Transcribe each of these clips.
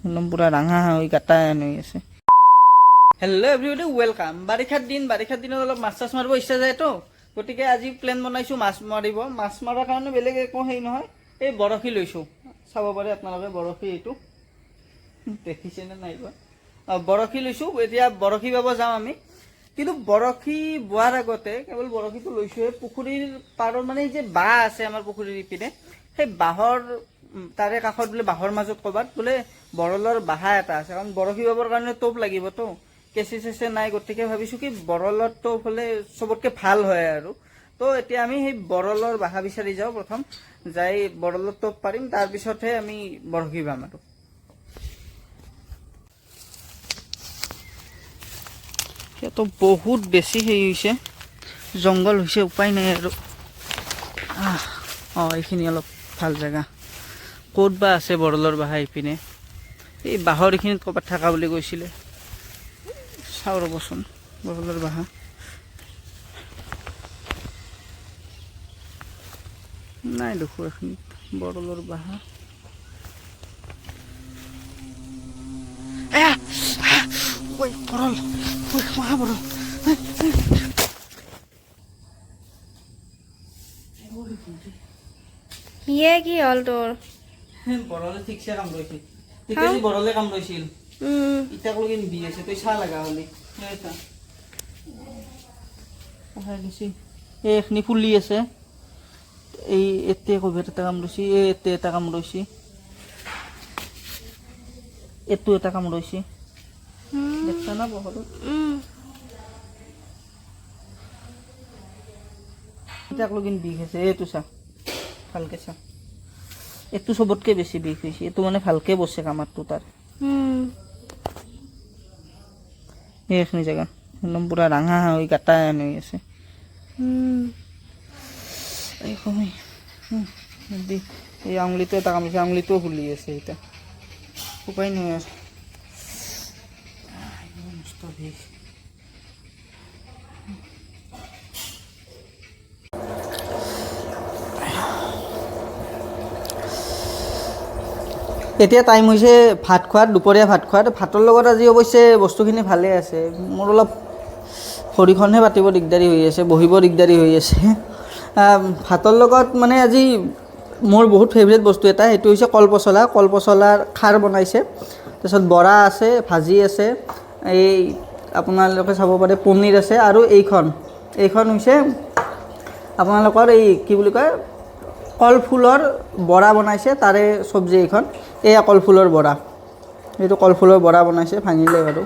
একদম পুৰা ৰাঙা হৈ গাটা হৈ আছে। Hello' everybody welcome. বাৰিষাৰ দিনত অলপ মাছ চাছ মাৰিব ইচ্ছা যায়তো, গতিকে আজি প্লেন বনাইছোঁ মাছ মাৰিব। মাছ মৰাৰ কাৰণে বেলেগ একো হেৰি নহয়, এই বৰশী লৈছোঁ। চাব পাৰে আপোনালোকে বৰশী, এইটো দেখিছেনে নাই বা। বৰশী লৈছোঁ, এতিয়া বৰশী বাব যাওঁ আমি। কিন্তু বৰশী বোৱাৰ আগতে কেৱল বৰশীটো লৈছোঁহে, পুখুৰীৰ পাৰৰ মানে এই যে বাঁহ আছে আমাৰ পুখুৰীৰ ইপিনে, সেই বাঁহৰ তাৰে কাষত বোলে বাঁহৰ মাজত ক'ৰবাত বোলে বৰলৰ বাহা এটা আছে। কাৰণ বৰশী বাবৰ কাৰণে টোপ লাগিবতো, কেঁচি চেঁচি নাই, গতিকে ভাবিছোঁ কি বৰলৰ টোপ হ'লে চবতকৈ ভাল হয় আৰু। তো এতিয়া আমি সেই বৰলৰ বাহা বিচাৰি যাওঁ, প্ৰথম যাই বৰলৰ টোপ পাৰিম, তাৰপিছতহে আমি বৰশী বাম আৰু। তো বহুত বেছি হেৰি হৈছে, জংঘল হৈছে, উপায় নাই আৰু। এইখিনি অলপ ভাল জেগা। ক'ত বা আছে বৰলৰ বাহা এইপিনে, এই বাঁহৰ এইখিনিত ক'ৰবাত থকা বুলি কৈছিলে। চাওঁ ৰ'বচোন, বৰলৰ বাহা নাই দেখোঁ এইখিনিত বৰলৰ বাহা। বৰল বৰল ইয়ে কি হ'ল তোৰ? বৰলে ঠিকছে কামুৰিছিল, বৰলে কামুৰিছিল, ইটাক লগি নিবি আছে, তই চাহ লগা হ'লি। এইখিনি ফুলি আছে, এই এতে কভিত এটা কামুৰিছি, এই এতে এটা কামুৰিছি, এইটো এটা কামুৰিছি, দেখছা না বহৰত? ইটাক লগি বিষ আছে, এইটো চা ভালকে চা, এইটো চবতকে বেছি বিষ হৈছে, এইটো মানে ভালকে বসে কামাৰটো তাৰ। এইখিনি জেগা একদম পুৰা ৰাঙা হৈ গাটা হৈ আছে। এই আঙুলিটো এটা কামুৰিছে, আঙুলিটোও ফুলি আছে, এতিয়া উপায় নাই আৰু। মস্ত বিষ। এতিয়া টাইম হৈছে ভাত খোৱাত, দুপৰীয়া ভাত খোৱাত। ভাতৰ লগত আজি অৱশ্যে বস্তুখিনি ভালেই আছে, মোৰ অলপ ভৰিখনহে পাতিব দিগদাৰী হৈ আছে, বহিব দিগদাৰী হৈ আছে। ভাতৰ লগত মানে আজি মোৰ বহুত ফেভৰেট বস্তু এটা, সেইটো হৈছে কলপচলা। কলপচলাৰ খাৰ বনাইছে, তাৰপিছত বৰা আছে, ভাজি আছে, এই আপোনালোকে চাব পাৰে পনীৰ আছে, আৰু এইখন হৈছে আপোনালোকৰ এই কি বুলি কয়, কলফুলৰ বৰা বনাইছে, তাৰে চব্জি এইখন। এয়া কলফুলৰ বৰা, এইটো কলফুলৰ বৰা বনাইছে, ভাঙিলে বাৰু।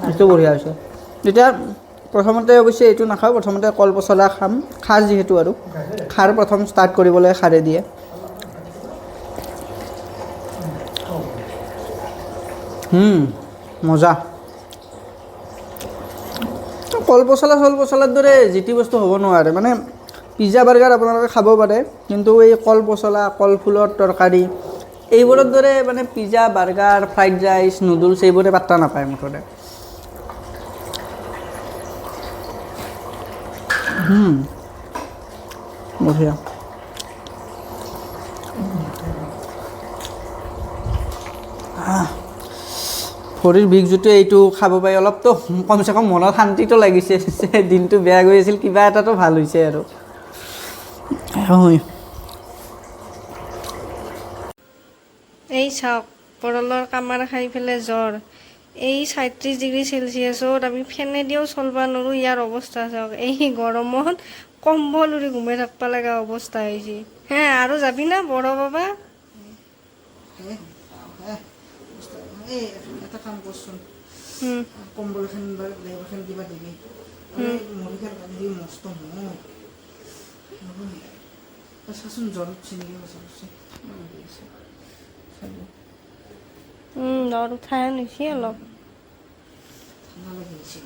এইটো বঢ়িয়া হৈছে। এতিয়া প্ৰথমতে অৱশ্যে এইটো নাখাওঁ, প্ৰথমতে কলপচলা খাম, খাৰ যিহেতু আৰু। খাৰ প্ৰথম ষ্টাৰ্ট কৰিবলৈ খাৰে দিয়ে। মজা। কলপচলাৰ দৰে যি টি বস্তু হ'ব নোৱাৰে, মানে পিজ্জা বাৰ্গাৰ আপোনালোকে খাব পাৰে, কিন্তু এই কলপচলা, কলফুলৰ তৰকাৰী, এইবোৰৰ দৰে মানে pizza burger, fried rice, noodles এইবোৰে পাত্তা নাপায় মুঠতে। বঢ়িয়া। ভৰিৰ বিষ জুটোৱে এইটো খাব পাৰি, অলপতো কমচে কম মনত শান্তিটো লাগিছে, দিনটো বেয়া গৈ আছিল, কিবা এটাতো ভাল হৈছে আৰু। এই চাওক, বৰলৰ কামাৰ খাই পেলাই জ্বৰ, এই 37°C আমি ফেনেদিও চলবা নোৱাৰোঁ, ইয়াৰ অৱস্থা চাওক। এই গৰমত কম্বল উৰি ঘুমাই থাকিব লগা অৱস্থা হৈছে। আৰু যাবি না বড় বাবা? এটা কাম কৰচোন, কম্বল এখন বা লেপ এখন কিবা দিবি, মৰিখান বান্ধি মস্ত মহ চাচোন, জ্বৰ উঠছে নেকি জ্বৰ উঠাই নিছে অলপ। ঠাণ্ডা লাগি গৈছে।